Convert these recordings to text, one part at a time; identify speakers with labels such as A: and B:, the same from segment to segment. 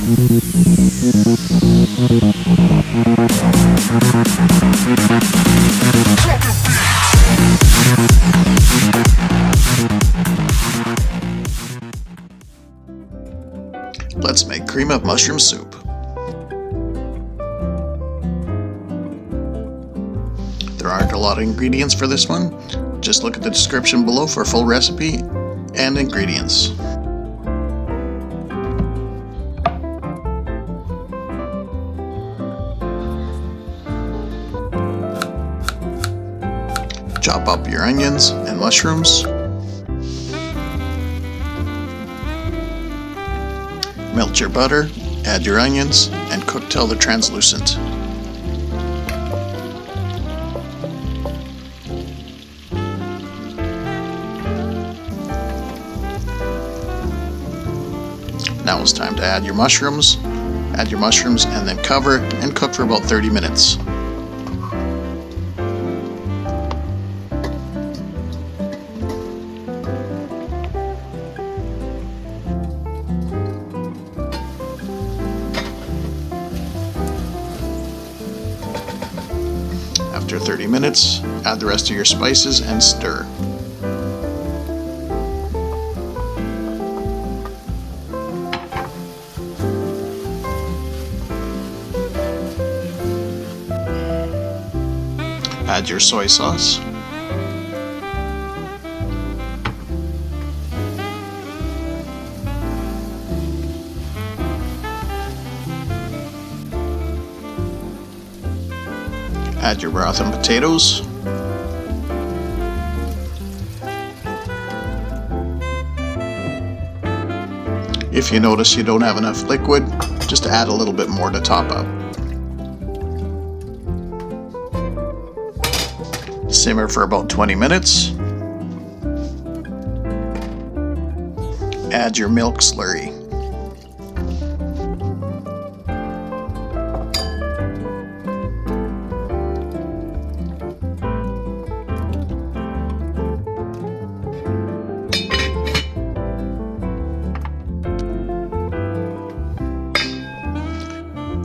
A: Let's make cream of mushroom soup. There aren't a lot of ingredients for this one. Just look at the description below for a full recipe and ingredients. Chop up your onions and mushrooms. Melt your butter, add your onions, and cook till they're translucent. Now it's time to add your mushrooms. Add your mushrooms and then cover and cook for about 30 minutes. After 30 minutes, add the rest of your spices and stir. Add your soy sauce. Add your broth and potatoes. If you notice you don't have enough liquid, just add a little bit more to top up. Simmer for about 20 minutes. Add your milk slurry.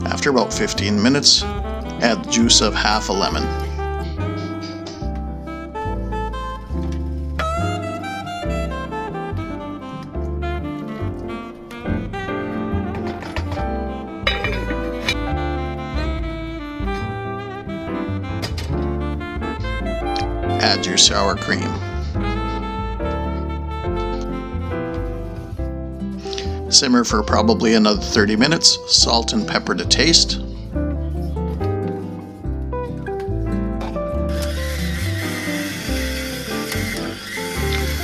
A: After about 15 minutes, add the juice of half a lemon. Add your sour cream. Simmer for probably another 30 minutes. Salt and pepper to taste.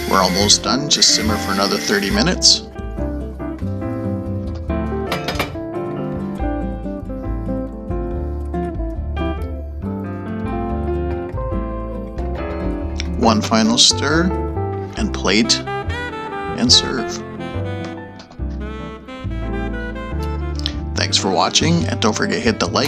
A: We're almost done. Just simmer for another 30 minutes. One final stir and plate and serve. Thanks for watching, and don't forget to hit the like